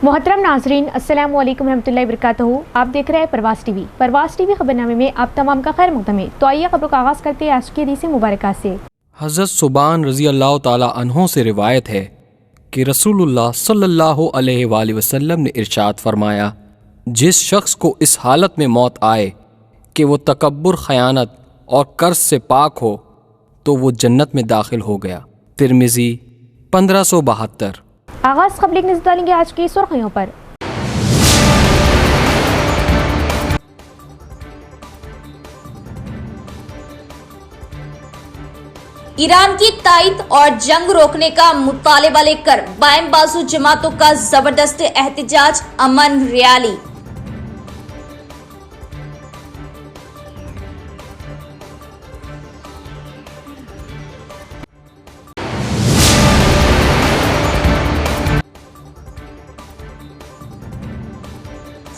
मोहतरम नाजरीन, अस्सलाम वालेकुम रहमतुल्लाहि वबरकातुहू। आप देख रहे हैं परवास टीवी। परवास टीवी खबरनामे में आप तमाम का खैर मक़दम है। तो आइए खबरों का आगाज़ करते हैं आज की हदीस मुबारक से। हज़रत सुबान रज़ी अल्लाह ताला अन्हो से रिवायत है कि रसूलुल्लाह सल्लल्लाहु अलैहि वसल्लम ने इरशाद फरमाया, जिस शख्स को इस हालत में मौत आए कि वो तकब्बुर, खयानत और कर्ज से पाक हो तो वो जन्नत में दाखिल हो गया। तिरमिज़ी 1572। आगाज़ खबर एक नज़र डालेंगे आज की सुर्खियों पर। ईरान की तायद और जंग रोकने का मुतालबा लेकर बाएं बाजू जमातों का जबरदस्त एहतजाज, अमन रैली।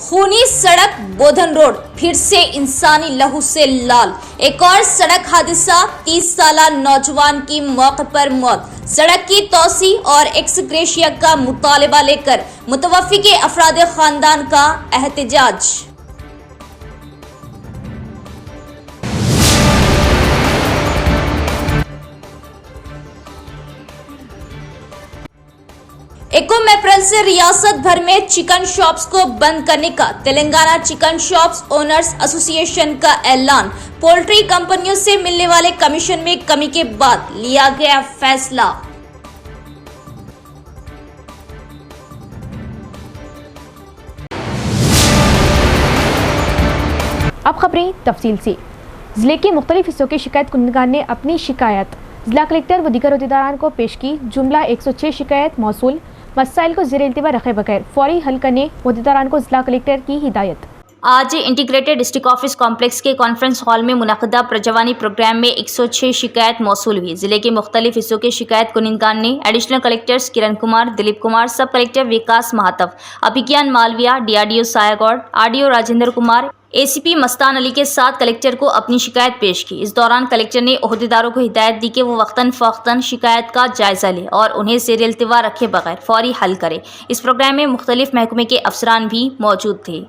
खूनी सड़क बोधन रोड फिर से इंसानी लहू से लाल। एक और सड़क हादसा, 30 साला नौजवान की मौके पर मौत। सड़क की तोसी और एक्स ग्रेशिया का मुतालबा लेकर मुतवफ़ी के अफराद खानदान का एहतजाज। एकम अप्रैल से रियासत भर में चिकन शॉप्स को बंद करने का Telangana chicken shops owners association का ऐलान। पोल्ट्री कंपनियों से मिलने वाले कमीशन में कमी के बाद लिया गया फैसला। अब खबरें तफसील से। जिले के मुख्तलिफ हिस्सों के शिकायत कुंदगार ने अपनी शिकायत जिला कलेक्टर व दीगर अहदेदारान को पेश की। जुमला 106 शिकायत मौसूल। मसाइल को ज़ेर इल्तिवा रखे बगैर फौरी हल करने अहदेदारान को जिला कलेक्टर की हिदायत। आज इंटीग्रेटेड डिस्ट्रिक्ट ऑफिस कॉम्प्लेक्स के कॉन्फ्रेंस हॉल में मुनक़दा प्रजवानी प्रोग्राम में 106 शिकायत मौसूल हुई। जिले के मुख्तलिफ हिस्सों के शिकायत कुनिंदगार ने additional collectors Kiran Kumar, Dilip Kumar, sub collector Vikas Mahatav, Abhigyan Malviya, DRDO Sayagoud, RDO Rajendra Kumar, ACP Mastan Ali के साथ कलेक्टर को अपनी शिकायत पेश की। इस दौरान कलेक्टर ने अहदेदारों को हिदायत दी कि वो वक्तन फ़वक्तन शिकायत का जायज़ा ले और उन्हें ज़ेर इल्तिवा रखे बगैर फौरी हल करे। इस प्रोग्राम में मुख्तलिफ महकमे के अफसरान भी मौजूद थे।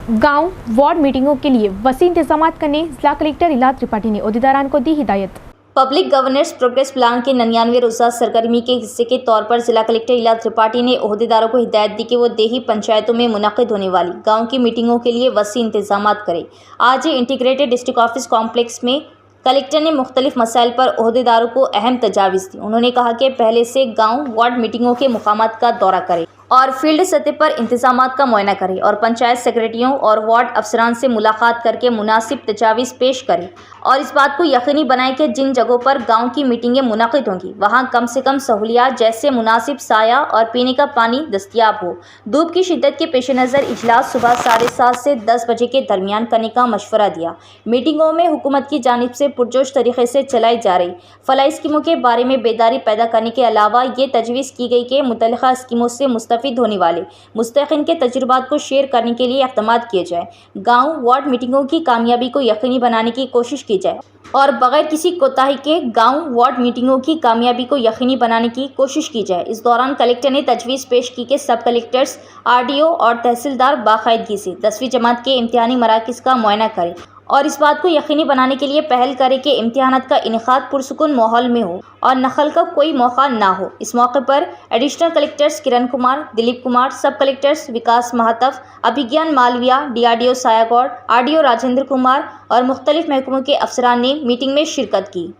गांव वार्ड मीटिंगों के लिए वसी इंतजाम करने जिला कलेक्टर इलाद त्रिपाठी ने अहदेदारान को दी हिदायत। पब्लिक गवर्नेंस प्रोग्रेस प्लान के 99 रोज़ा सरगर्मी के हिस्से के तौर पर जिला कलेक्टर इलाद त्रिपाठी ने अहदेदारों को हिदायत दी कि वो देही पंचायतों में मुनक़िद होने वाली गांव की मीटिंगों के लिए वसी इंतजाम करें। आज इंटीग्रेटेड डिस्ट्रिक्ट ऑफिस कॉम्प्लेक्स में कलेक्टर ने मुख्तलिफ मसाइल पर अहदेदारों को अहम तजावीज़ दी। उन्होंने कहा कि पहले से गाँव वार्ड मीटिंगों के मुकामात का दौरा करें और फील्ड सतह पर इंतजामात का मुआयना करें और पंचायत सेक्रेटरियों और वार्ड अफसरान से मुलाकात करके मुनासिब तजावीज़ पेश करें और इस बात को यकीनी बनाएं कि जिन जगहों पर गांव की मीटिंगें मुनक़िद होंगी वहां कम से कम सहूलियात जैसे मुनासिब साया और पीने का पानी दस्तियाब हो। धूप की शिद्दत के पेश नज़र इजलास सुबह 7:30 से 10 बजे के दरमियान करने का मशवरा दिया। मीटिंगों में हुकूमत की जानिब से पुरजोश तरीके से चलाई जा रही फलाही स्कीमों के बारे में बेदारी पैदा करने के अलावा ये तजवीज़ की गई कि मुतल्लिक़ा स्कीमों से मुस्तफ़िद होने वाले मुस्तहिक़ीन के तजुर्बात को शेयर करने के लिए इक़दामात किए जाए। गाँव वार्ड मीटिंगों की कामयाबी को यकीनी बनाने की कोशिश की जाए और बगैर किसी कोताही के गांव वार्ड मीटिंगों की कामयाबी को यकीनी बनाने की कोशिश की जाए। इस दौरान कलेक्टर ने तजवीज़ पेश की कि सब कलेक्टर्स, RDO और तहसीलदार बाकायदगी से 10वीं जमात के इम्तिहानी मराकज़ का मुआयना करें और इस बात को यकीनी बनाने के लिए पहल करें कि इम्तिहानात का इनेकाद पुरसुकून माहौल में हो और नकल का कोई मौका ना हो। इस मौके पर एडिशनल कलेक्टर्स किरण कुमार, दिलीप कुमार, सब कलेक्टर्स विकास महातव, अभिज्ञान मालविया, DRDO सायागौड़, RDO राजेंद्र कुमार और मुख्तलिफ महकमों के अफसरान ने मीटिंग में शिरकत की।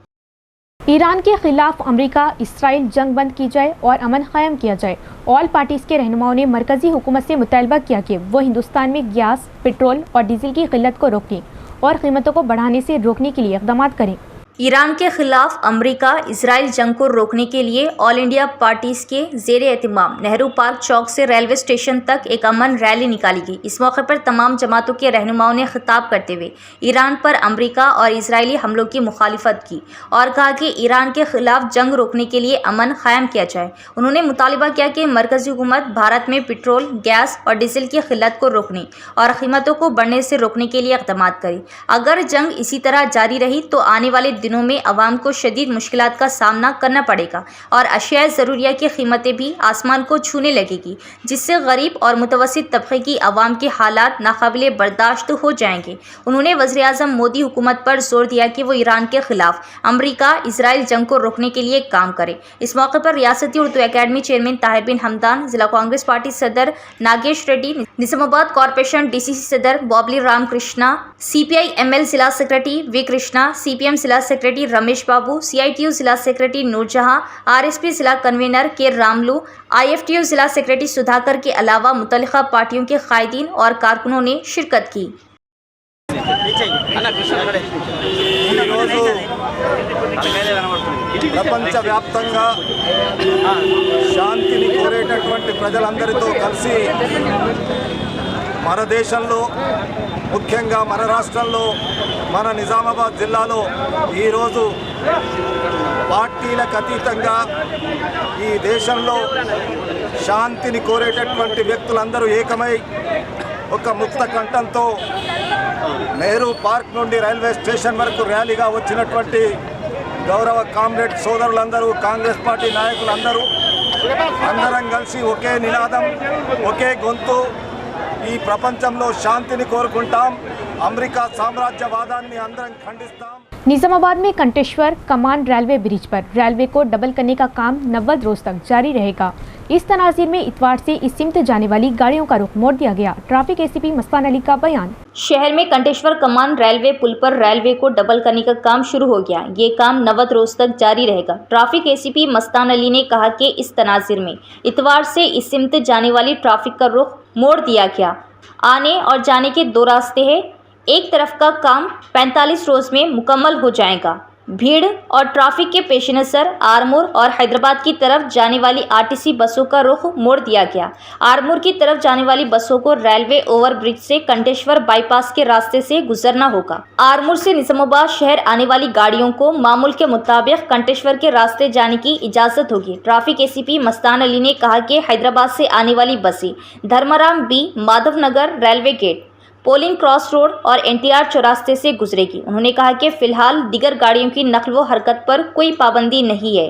ईरान के खिलाफ अमेरिका इसराइल जंग बंद की जाए और अमन कायम किया जाए। ऑल पार्टीज़ के रहनुमाओं ने मरकज़ी हुकूमत से मुतालबा किया कि वो हिंदुस्तान में गैस, पेट्रोल और डीजल की किल्लत को रोकने और कीमतों को बढ़ाने से रोकने के लिए इक़दाम करें। ईरान के खिलाफ अमेरिका इसराइल जंग को रोकने के लिए ऑल इंडिया पार्टीज़ के ज़ेर एहतमाम नेहरू पार्क चौक से रेलवे स्टेशन तक एक अमन रैली निकाली गई। इस मौके पर तमाम जमातों के रहनुमाओं ने खिताब करते हुए ईरान पर अमेरिका और इसराइली हमलों की मुखालिफत की और कहा कि ईरान के खिलाफ जंग रोकने के लिए अमन कायम किया जाए। उन्होंने मुतालबा किया कि मरकज़ी हुकूमत भारत में पेट्रोल, गैस और डीजल की किल्लत को रोकने और कीमतों को बढ़ने से रोकने के लिए इक़दाम करे। अगर जंग इसी तरह जारी रही तो आने वाले दिनों में आवाम को शदीद मुश्किलात का सामना करना पड़ेगा और अशिया ज़रूरिया की कीमतें भी आसमान को छूने लगेगी, जिससे गरीब और मुतवस्सित तबके की आवाम के हालात नाकाबिले बर्दाश्त हो जाएंगे। उन्होंने वज़ीर-ए-आज़म मोदी हुकूमत पर जोर दिया कि वो ईरान के खिलाफ अमरीका इसराइल जंग को रोकने के लिए काम करे। इस मौके पर रियासती उर्दू अकेडमी चेयरमैन ताहिर बिन हमदान, जिला कांग्रेस पार्टी सदर नागेश रेड्डी, निजामाबाद कॉरपोरेशन डीसीसी सदर बॉबली राम कृष्णा, सीपीआई एमएल जिला सेक्रेटरी वी कृष्णा, सीपीएम जिला सेक्रेटरी रमेश बाबू, सीआईटीयू जिला सेक्रेटरी नूरजहां, आरएसपी जिला कन्वीनर के रामलू, आईएफटीयू जिला सेक्रेटरी सुधाकर के अलावा मुतल्लिका पार्टियों के कायदीन और कारकुनों ने शिरकत की। ఈరోజు ప్రపంచవ్యాప్తంగా శాంతిని కోరేటటువంటి ప్రజలందరితో కలిసి మన దేశంలో ముఖ్యంగా మన రాష్ట్రంలో మన నిజామాబాద్ జిల్లాలో ఈరోజు పార్టీలకు అతీతంగా ఈ దేశంలో శాంతిని కోరేటటువంటి వ్యక్తులందరూ ఏకమై ఒక ముక్త కంఠంతో నెహ్రూ పార్క్ నుండి రైల్వే స్టేషన్ వరకు ర్యాలీగా వచ్చినటువంటి గౌరవ కామ్రేడ్ సోదరులందరూ, కాంగ్రెస్ పార్టీ నాయకులందరూ అందరం కలిసి ఒకే నినాదం, ఒకే గొంతు, ఈ ప్రపంచంలో శాంతిని కోరుకుంటాం, అమెరికా సామ్రాజ్యవాదాన్ని అందరం ఖండిస్తాం। निजामाबाद में कंटेश्वर कमान रेलवे ब्रिज पर रेलवे को डबल करने का काम 90 रोज तक जारी रहेगा। इस तनाज़ीर में इतवार से इस सिमत जाने वाली गाड़ियों का रुख मोड़ दिया गया। ट्रैफिक एसीपी मस्तान अली का बयान। शहर में कंटेश्वर कमान रेलवे पुल पर रेलवे को डबल करने का काम शुरू हो गया। ये काम 90 रोज तक जारी रहेगा। ट्रैफिक एसीपी मस्तान अली ने कहा कि इस तनाज़ीर में इतवार से इस सिमत जाने वाली ट्रैफिक का रुख मोड़ दिया गया। आने और जाने के दो रास्ते हैं। एक तरफ का काम 45 रोज में मुकम्मल हो जाएगा। भीड़ और ट्रैफिक के पेश नज़र आरमूर और हैदराबाद की तरफ जाने वाली आरटीसी बसों का रुख मोड़ दिया गया। आरमूर की तरफ जाने वाली बसों को रेलवे ओवर ब्रिज से कंटेश्वर बाईपास के रास्ते से गुजरना होगा। आरमूर से निजामाबाद शहर आने वाली गाड़ियों को मामूल के मुताबिक कंटेश्वर के रास्ते जाने की इजाज़त होगी। ट्रैफिक एसीपी मस्तान अली ने कहा कि हैदराबाद से आने वाली बसें Dharmaram B, Madhav Nagar, railway gate, polling cross road और एनटीआर चौरास्ते से गुजरेगी। उन्होंने कहा कि फिलहाल दीगर गाड़ियों की नकल व हरकत पर कोई पाबंदी नहीं है।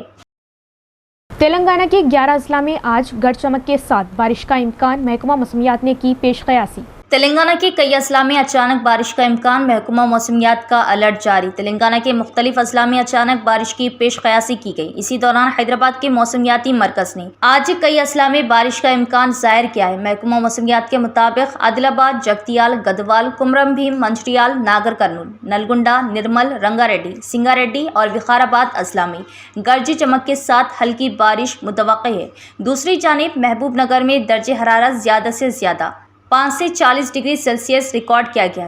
तेलंगाना के 11 अजला में आज गड़ चमक के साथ बारिश का इम्कान, महकमा मौसमियात ने की पेश कयासी। तेलंगाना के कई अजला में अचानक बारिश का इम्कान, महकमा मौसमियात का अलर्ट जारी। तेलंगाना के मुख्तलिफ अजला में अचानक बारिश की पेश कयासी की गई। इसी दौरान हैदराबाद के मौसमियाती मरकज़ ने आज कई अजला में बारिश का इम्कान जाहिर किया है। महकमा मौसमियात के मुताबिक आदिलाबाद, जगतियाल, गदवाल, कुमरम भीम, मंचिर्याल, नागर कर्नूल, नलगुंडा, निर्मल, रंगारेड्डी, सिंगारेड्डी और विकाराबाद अजला में गरज चमक के साथ हल्की बारिश मुतवक्किल है। दूसरी जानिब महबूब नगर में दर्ज हरारत ज़्यादा से ज़्यादा 5 से 40 डिग्री सेल्सियस रिकॉर्ड किया गया।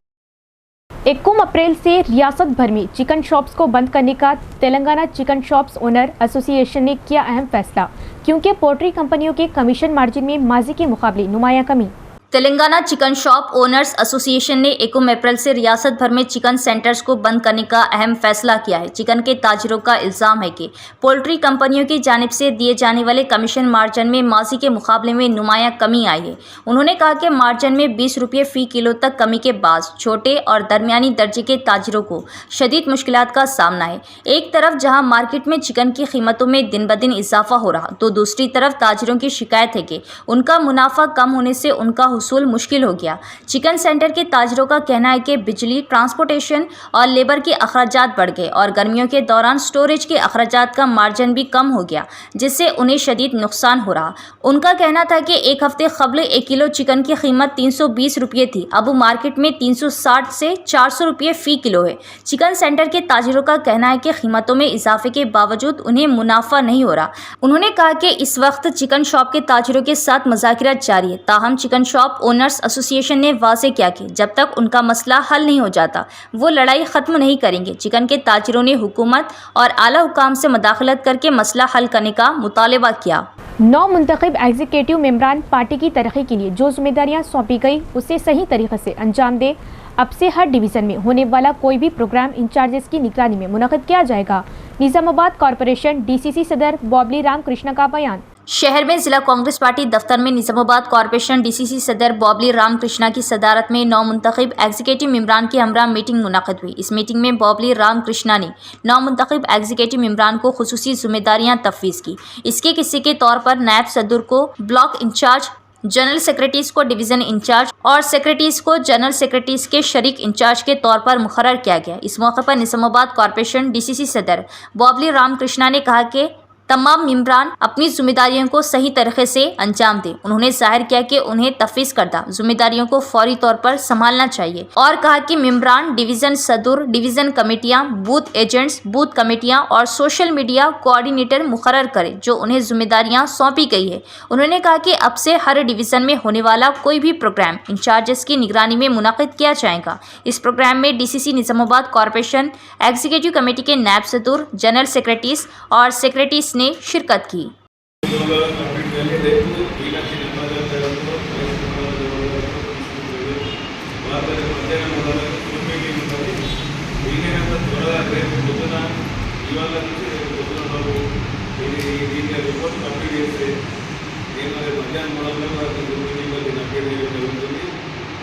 1 अप्रैल से रियासत भर में चिकन शॉप्स को बंद करने का Telangana chicken shops owner association ने किया अहम फैसला, क्योंकि पोल्ट्री कंपनियों के कमीशन मार्जिन में माजी के मुकाबले नुमाया कमी। Telangana chicken shop owners association ने 1 अप्रैल से रियासत भर में चिकन सेंटर्स को बंद करने का अहम फैसला किया है। चिकन के ताजिरों का इल्ज़ाम है कि पोल्ट्री कंपनियों की जानिब से दिए जाने वाले कमीशन मार्जिन में माजी के मुकाबले में नुमाया कमी आई है। उन्होंने कहा कि मार्जिन में 20 रुपये फ़ी किलो तक कमी के बाद छोटे और दरमियानी दर्जे के ताजिरों को शदीद मुश्किलात का सामना है। एक तरफ जहाँ मार्केट में चिकन की कीमतों में दिन ब दिन इजाफा हो रहा, तो दूसरी तरफ ताजिरों की शिकायत है कि उनका मुनाफा कम होने से उनका हुसूल मुश्किल हो गया। चिकन सेंटर के ताजिरों का कहना है कि बिजली, ट्रांसपोर्टेशन और लेबर के अखराजात बढ़ गए और गर्मियों के दौरान स्टोरेज के अखराजात का मार्जिन भी कम हो गया, जिससे उन्हें शदीद नुकसान हो रहा। उनका कहना था कि एक हफ्ते कबल 1 किलो चिकन की कीमत 320 रुपये थी, अब मार्केट में 360 से 400 रुपये फ़ी किलो है। चिकन सेंटर के ताजिरों का कहना है कि कीमतों में इजाफे के बावजूद उन्हें मुनाफा नहीं हो रहा। उन्होंने कहा कि इस वक्त चिकन शॉप के ताजिरों के साथ मुज़ाकरात जारी है, ताहम चिकन शॉप ओनर्स एसोसिएशन ने वाज़े किया कि जब तक उनका मसला हल नहीं हो जाता वो लड़ाई ख़त्म नहीं करेंगे। चिकन के ताजिरों ने हुकूमत और आला हुकाम से मुदाखलत करके मसला हल करने का मुतालबा किया। 9 मुंतखब एग्जीक्यूटिव मेंबरान पार्टी की तरक्की के लिए जो जिम्मेदारियां सौंपी गई उसे सही तरीके से अंजाम दे। अब से हर डिवीज़न में होने वाला कोई भी प्रोग्राम इंचार्जेस की निगरानी में मुनक़िद किया जाएगा। निजामाबाद कॉरपोरेशन डीसीसी सदर बॉबली राम कृष्ण का बयान। शहर में जिला कांग्रेस पार्टी दफ्तर में निजामाबाद कॉरपोरेशन डीसीसी सदर बॉबली रामकृष्णा की सदारत में नौमुंतखब एग्जीक्यूटिव मेंबरान की हमरा मीटिंग मुनक़िद हुई। इस मीटिंग में बॉबली रामकृष्णा ने नौमुंतखब एग्जीक्यूटिव मेंबरान को खुसूसी जिम्मेदारियां तफवीज़ की। इसके हिस्से के तौर पर नायब सदर को ब्लॉक इंचार्ज, जनरल सेक्रेटरीज को डिवीज़न इंचार्ज और सेक्रेटरीज को जनरल सेक्रेटरीज के शरीक इंचार्ज के तौर पर मुकर्रर किया गया। इस मौके पर निजामाबाद कॉरपोरेशन डीसीसी सदर बॉबली रामकृष्णा ने कहा कि तमाम मेंबरान अपनी जिम्मेदारियों को सही तरीके से अंजाम दें। उन्होंने जाहिर किया कि उन्हें तफवीज़ करदा जिम्मेदारियों को फौरी तौर पर संभालना चाहिए और कहा कि मेंबरान डिवीज़न सदर, डिवीज़न कमेटियां, बूथ एजेंट्स, बूथ कमेटियां और सोशल मीडिया कोऑर्डिनेटर मुकर्रर करें जो उन्हें जिम्मेदारियां सौंपी गई है। उन्होंने कहा कि अब से हर डिवीज़न में होने वाला कोई भी प्रोग्राम इंचार्जेस की निगरानी में मुनक़िद किया जाएगा। इस प्रोग्राम में DCC Nizamabad corporation executive committee के नायब सदर, जनरल सेक्रेटरीज और सेक्रेटरीज ने शिरकत की।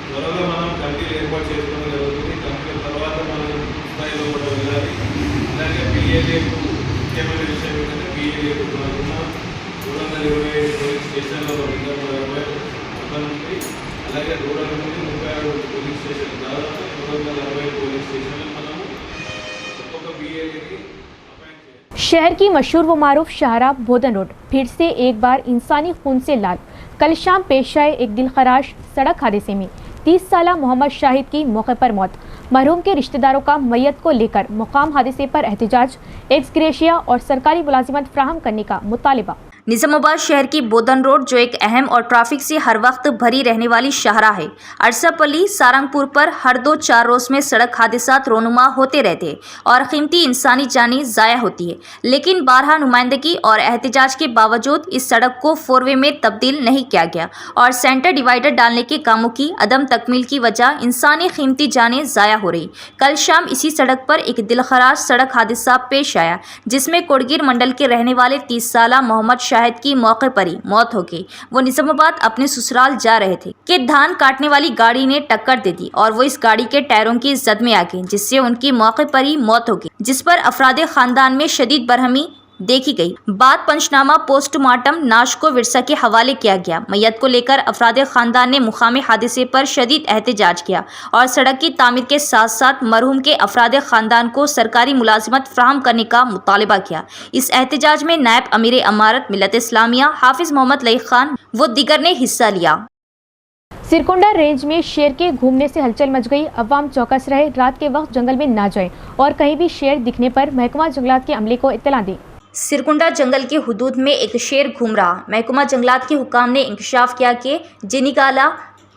త్వరలో మనం కమిటీలు ఏర్పాటు చేసుకోవడం జరుగుతుంది. కమిటీల తర్వాత మనం స్థాయిలో కూడా వెళ్ళాలి. అలాగే పిఏలకు ముఖ్యమైన విషయం ఏంటంటే పిఏలకు మనకున్న 225 పోలీస్ స్టేషన్లో ఇంకా 20 ఉంటాయి. అలాగే రూరల్ నుండి 36 పోలీస్ స్టేషన్, దాదాపు 260 పోలీస్ స్టేషన్లు మనము ఒక్కొక్క పిఏకి అపాయింట్ చేయాలి. शहर की मशहूर व मारूफ शाहराह बोधन रोड फिर से एक बार इंसानी खून से लाल। कल शाम पेश आए एक दिलखराश सड़क हादसे में 30 साला मोहम्मद शाहिद की मौके पर मौत। मरहूम के रिश्तेदारों का मैयत को लेकर मुकाम हादसे पर एहतजाज, एक्स ग्रेशिया और सरकारी मुलाजिमत फराहम करने का मुतालिबा। निजामाबाद शहर की बोधन रोड जो एक अहम और ट्रैफिक से हर वक्त भरी रहने वाली शाहराह है। अरसापल्ली सारंगपुर पर हर 2-4 रोज में सड़क हादसात रोनुमा होते रहते हैं और कीमती इंसानी जानें ज़ाया होती है। लेकिन बारहा नुमाइंदगी और एहतजाज के बावजूद इस सड़क को 4 वे में तब्दील नहीं किया गया और सेंटर डिवाइडर डालने के कामों की अदम तकमील की वजह इंसानी कीमती जानें ज़ाया हो रही। कल शाम इसी सड़क पर एक दिलखराश सड़क हादसा पेश आया जिसमें कोड़गीर मंडल के रहने वाले 30 साला मोहम्मद शाहिद की मौके पर ही मौत हो गई। वो निजामाबाद अपने ससुराल जा रहे थे कि धान काटने वाली गाड़ी ने टक्कर दे दी और वो इस गाड़ी के टायरों की जद में आ गई जिससे उनकी मौके पर ही मौत हो गई, जिस पर अफरादे खानदान में शदीद बरहमी देखी गई। बाद पंचनामा पोस्टमार्टम नाश को विरसा के हवाले किया गया। मैयत को लेकर अफरादे खानदान ने मुकामी हादसे पर शदीद एहतजाज किया और सड़क की तामीर के साथ साथ मरहूम के अफरादे खानदान को सरकारी मुलाजिमत फराहम करने का मुतालबा किया। इस एहतजाज में नायब अमीर अमारत मिलत इस्लामिया हाफिज मोहम्मद लई खान व दीगर ने हिस्सा लिया। सिरकुंडा रेंज में शेर के घूमने से हलचल मच गई। अवाम चौकस रहे, रात के वक्त जंगल में ना जाए और कहीं भी शेर दिखने पर महकमा जंगलात के अमले को इत्तला दें। सिरकुंडा जंगल के हुदूद में एक शेर घूम रहा। महकमा जंगलात के हुकाम ने इंकशाफ किया कि जिनीकाला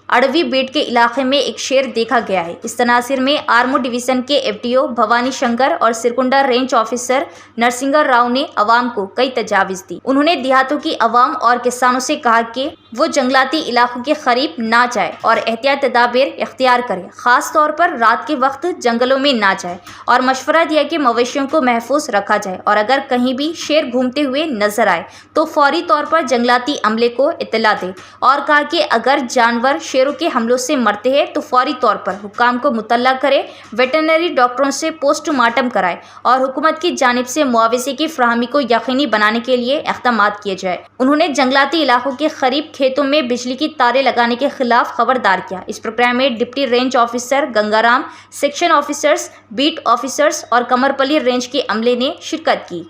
अड़वी बेट के इलाके में एक शेर देखा गया है। इस तनासिर में आर्मो डिवीज़न के एफडीओ भवानी शंकर और सिरकुंडा रेंज ऑफिसर नरसिंगर राव ने अवाम को कई तजावीज़ दी। उन्होंने देहातों की अवाम और किसानों से कहा कि वो जंगलाती इलाकों के करीब ना जाए और एहतियात तदाबीर इख्तियार करें, ख़ास तौर पर रात के वक्त जंगलों में ना जाए और मशवरा दिया कि मवेशियों को महफूज रखा जाए और अगर कहीं भी शेर घूमते हुए नजर आए तो फौरी तौर पर जंगलाती अमले को इत्तला दे और कहा कि अगर जानवर शेरों के हमलों से मरते हैं तो फौरी तौर पर हुकाम को मुतल्ला करे, वेटरनरी डॉक्टरों से पोस्टमार्टम कराए और हुकूमत की जानिब से मुआवजे की फराहमी को यकीनी बनाने के लिए इक़दामात किए जाए। उन्होंने जंगलाती इलाकों के करीब खेतों में बिजली की तारें लगाने के खिलाफ खबरदार किया। इस प्रोग्राम में deputy range officer Gangaram, section officers, beat officers और कमरपल्ली रेंज के अमले ने शिरकत की।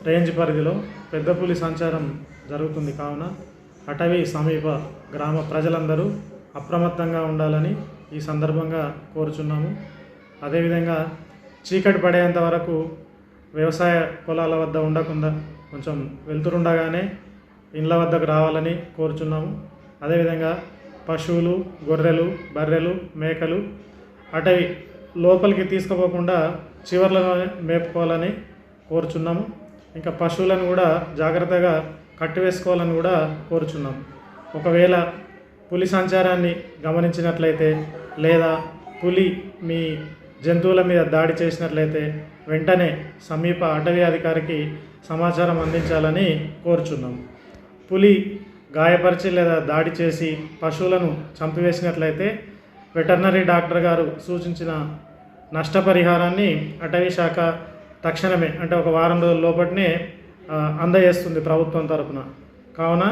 రేంజ్ పరిధిలో పెద్ద పులి సంచారం జరుగుతుంది కావున అటవీ సమీప గ్రామ ప్రజలందరూ అప్రమత్తంగా ఉండాలని ఈ సందర్భంగా కోరుచున్నాము. అదేవిధంగా చీకటి పడేంత వరకు వ్యవసాయ పొలాల వద్ద ఉండకుండా కొంచెం వెళ్తురుండగానే ఇండ్ల వద్దకు రావాలని కోరుచున్నాము. అదేవిధంగా పశువులు, గొర్రెలు, బర్రెలు, మేకలు అటవీ లోపలికి తీసుకుపోకుండా చివర్లలో మేపుకోవాలని కోరుచున్నాము. ఇంకా పశువులను కూడా జాగ్రత్తగా కట్టివేసుకోవాలని కూడా కోరుచున్నాం. ఒకవేళ పులి సంచారాన్ని గమనించినట్లయితే లేదా పులి మీ జంతువుల మీద దాడి చేసినట్లయితే వెంటనే సమీప అటవీ అధికారికి సమాచారం అందించాలని కోరుచున్నాం. పులి గాయపరిచి లేదా దాడి చేసి పశువులను చంపివేసినట్లయితే వెటర్నరీ డాక్టర్ గారు సూచించిన నష్టపరిహారాన్ని అటవీ శాఖ తక్షణమే అంటే ఒక వారం రోజుల లోపటినే అందజేస్తుంది ప్రభుత్వం తరపున. కావున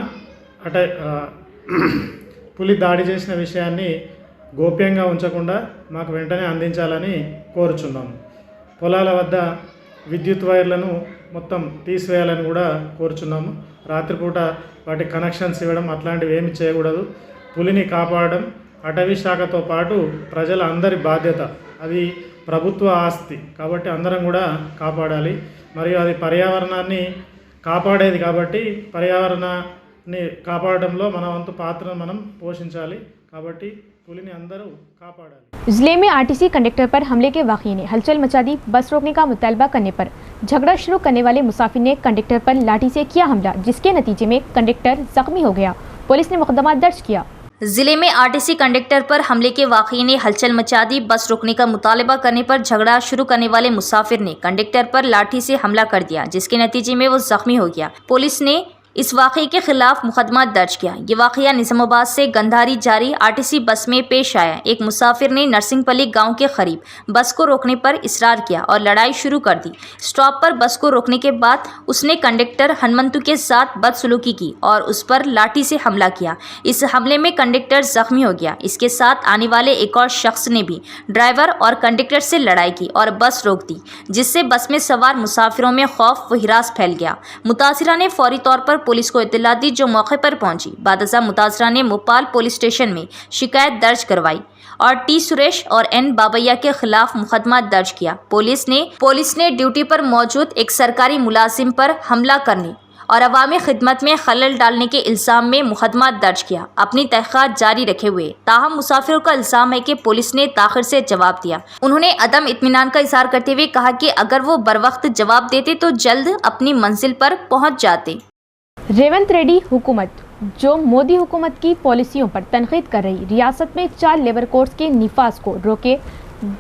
పులి దాడి చేసిన విషయాన్ని గోప్యంగా ఉంచకుండా మాకు వెంటనే అందించాలని కోరుచున్నాము. పొలాల వద్ద విద్యుత్ వైర్లను మొత్తం తీసివేయాలని కూడా కోరుచున్నాము. రాత్రిపూట వాటి కనెక్షన్స్ ఇవ్వడం అట్లాంటివి ఏమి చేయకూడదు. పులిని కాపాడడం అటవీ శాఖతో పాటు ప్రజల అందరి బాధ్యత. అది ప్రభుత్వ ఆస్తి కాబట్టి అందరం కూడా కాపాడాలి. మరియు అది పర్యావరణాన్ని కాపాడేది కాబట్టి పర్యావరణాన్ని కాపాడడంలో మన వంతు పాత్రను మనం పోషించాలి. కాబట్టి पुलिस अंदर कापाड़ा। जिले में आरटीसी कंडक्टर पर हमले के वाक़ये ने हलचल मचा दी। बस रोकने का मुतालबा करने पर झगड़ा शुरू करने वाले मुसाफिर ने कंडक्टर पर लाठी से किया हमला, जिसके नतीजे में कंडक्टर जख्मी हो गया। पुलिस ने मुकदमा दर्ज किया। जिले में आरटीसी कंडक्टर पर हमले के वाक़ये ने हलचल मचा दी। बस रोकने का मुतालबा करने पर झगड़ा शुरू करने वाले मुसाफिर ने कंडक्टर पर लाठी से हमला कर दिया, जिसके नतीजे में वो जख्मी हो गया। पुलिस ने इस वाक़ये के खिलाफ मुकदमा दर्ज किया। ये वाक़या निज़ामाबाद से गंधारी जारी आरटीसी बस में पेश आया। एक मुसाफिर ने नरसिंहपल्ली गांव के करीब बस को रोकने पर इसरार किया और लड़ाई शुरू कर दी। स्टॉप पर बस को रोकने के बाद उसने कंडक्टर हनुमंतु के साथ बदसलूकी की और उस पर लाठी से हमला किया। इस हमले में कंडक्टर जख्मी हो गया। इसके साथ आने वाले एक और शख्स ने भी ड्राइवर और कंडक्टर से लड़ाई की और बस रोक दी, जिससे बस में सवार मुसाफिरों में खौफ व हिरास फैल गया। मुतासिरा ने फौरी तौर पर पुलिस को इत्तला दी, जो मौके पर पहुंची। बादशाह मुतासिरा ने मोपाल पुलिस स्टेशन में शिकायत दर्ज करवाई और टी सुरेश और एन बाबैया के खिलाफ मुकदमा दर्ज किया। पुलिस ने ड्यूटी पर मौजूद एक सरकारी मुलाजिम पर हमला करने और अवामी खिदमत में खलल डालने के इल्ज़ाम में मुकदमा दर्ज किया, अपनी तहक़ीक़ात जारी रखे हुए। ताहम मुसाफिरों का इल्ज़ाम है कि पुलिस ने ताख़िर से जवाब दिया। उन्होंने अदम इत्मीनान का इज़हार करते हुए कहा कि अगर वो बरवक्त जवाब देते तो जल्द अपनी मंजिल पर पहुँच जाते। रेवंत रेड्डी हुकूमत जो मोदी हुकूमत की पॉलिसियों पर तनकीद कर रही, रियासत में 4 लेबर कोड्स के निफाज को रोके,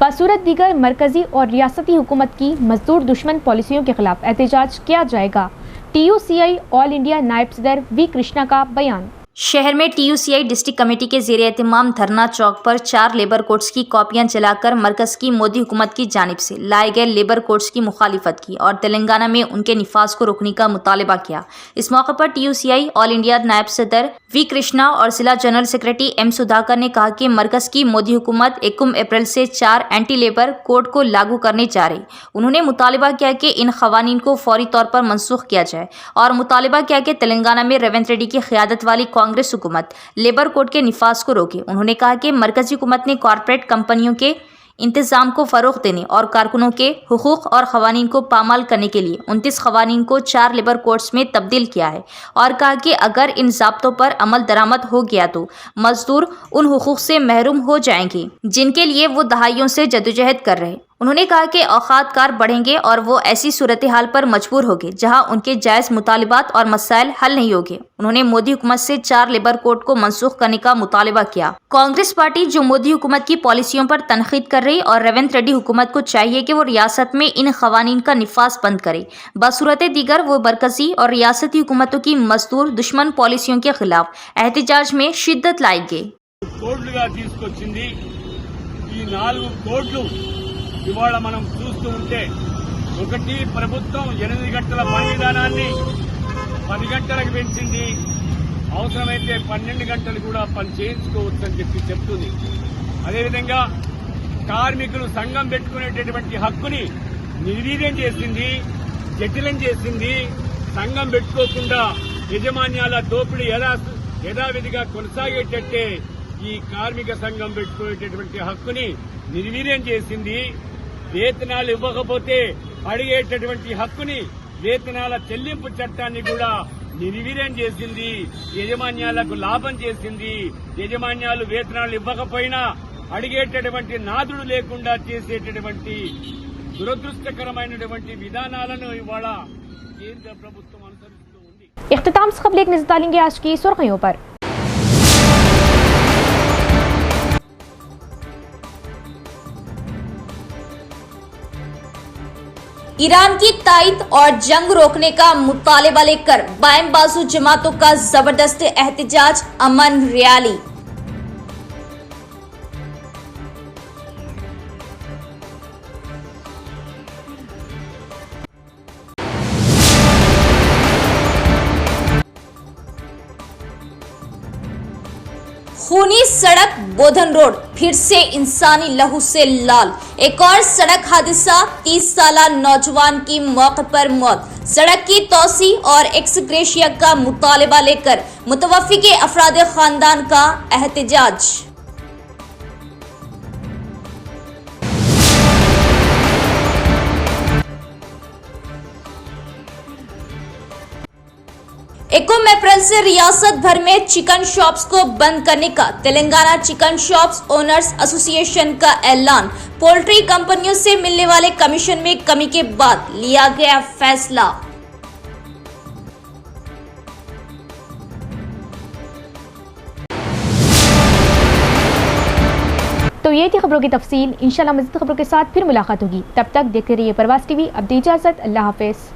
बसूरत दीगर मरकजी और रियासती हुकूमत की मजदूर दुश्मन पॉलिसियों के खिलाफ एहतजाज किया जाएगा। TUCI ऑल इंडिया नायब सदर वी कृष्णा का बयान। शहर में TUCI डिस्ट्रिक्ट कमेटी के ज़ेरे एहतमाम धरना चौक पर 4 लेबर कोड्स की कॉपियां जलाकर मरकज़ की मोदी हुकूमत की जानिब से लाए गए लेबर कोड्स की मुखालिफत की और तेलंगाना में उनके निफाज को रोकने का मुतालबा किया। इस मौके पर TUCI ऑल इंडिया नायब सदर वी कृष्णा और जिला जनरल सेक्रेटरी M सुधाकर ने कहा कि मरकज़ की मोदी हुकूमत 1 अप्रैल से 4 एंटी लेबर कोड को लागू करने जा रही। उन्होंने मुतालबा किया कि इन खवानीन को फौरी तौर पर मनसूख किया जाए और मुतालबा किया कि तेलंगाना में रेवंत रेड्डी की क़यादत वाली कांग्रेस हुकूमत लेबर कोड के निफाज को रोके। उन्होंने कहा कि मरकजी हुकूमत ने कॉरपोरेट कंपनियों के इंतजाम को फ़रोग़ देने और कारकुनों के हुकूक और क़वानीन को पामाल करने के लिए 29 क़वानीन को 4 लेबर कोड्स में तब्दील किया है और कहा कि अगर इन ज़ाब्तों पर अमल दरामद हो गया तो मजदूर उन हुकूक से महरूम हो जाएंगे जिनके लिए वो दहाइयों से जदोजहद कर रहे। उन्होंने कहा कि औकात कार बढ़ेंगे और वो ऐसी सूरत हाल पर मजबूर होंगे जहां उनके जायज़ मुतालिबात और मसाइल हल नहीं होंगे। उन्होंने मोदी हुकूमत से 4 लेबर कोड को मनसूख करने का मुतालबा किया। कांग्रेस पार्टी जो मोदी हुकूमत की पॉलिसियों पर तनकीद कर रही और रेवंत रेड्डी हुकूमत को चाहिए कि वो रियासत में इन खवानीन का निफाज बंद करे। बसूरत दीगर वो मरकजी और रियासती हुकूमतों की मजदूर दुश्मन पॉलिसियों के खिलाफ एहतजाज में शिद्दत लाएंगे। ఇవాళ మనం చూస్తూ ఉంటే ఒకటి ప్రభుత్వం 8 గంటల పని విధానాన్ని 10 గంటలకు పెంచింది, అవసరమైతే 12 గంటలు కూడా పని చేయించుకోవచ్చని చెప్తుంది. అదేవిధంగా కార్మికులు సంఘం పెట్టుకునేటటువంటి హక్కుని నిర్వీర్యం చేసింది, జటిలం చేసింది. సంఘం పెట్టుకోకుండా యజమాన్యాల దోపిడీ యథావిధిగా కొనసాగేటట్టే ఈ కార్మిక సంఘం పెట్టుకునేటటువంటి హక్కుని నిర్వీర్యం చేసింది. వేతనాలు ఇవ్వకపోతే అడిగేటటువంటి హక్కుని వేతనాల చెల్లింపు చట్టాన్ని కూడా నిర్వీర్యం చేసింది. యజమాన్యాలకు లాభం చేసింది. యజమాన్యాలు వేతనాలు ఇవ్వకపోయినా అడిగేటటువంటి నాదుడు లేకుండా చేసేటటువంటి దురదృష్టకరమైనటువంటి విధానాలను ఇవాళ కేంద్ర ప్రభుత్వం అనుసరిస్తూ ఉంది। इख्तिताम से कबल एक नजर डालेंगे आज की सुर्खियों पर। ईरान की तायद और जंग रोकने का मुतालबा लेकर बाएं बाजू जमातों का जबरदस्त एहतजाज, अमन रैली। खूनी सड़क बोधन रोड फिर से इंसानी लहू से लाल। एक और सड़क हादसा, 30 साला नौजवान की मौके पर मौत। सड़क की तोसी और एक्स ग्रेशिया का मुतालबा लेकर मुतवफ़ी के अफराद खानदान का एहतजाज। एकम अप्रैल से रियासत भर में चिकन शॉप्स को बंद करने का Telangana chicken shops owners association का ऐलान। पोल्ट्री कंपनियों से मिलने वाले कमीशन में कमी के बाद लिया गया फैसला। तो ये थी खबरों की तफसील। इंशाल्लाह मज़ीद खबरों के साथ फिर मुलाकात होगी। तब तक देखते रहिए प्रवास टीवी। अब दी इजाज़त, अल्लाह हाफ़िज़।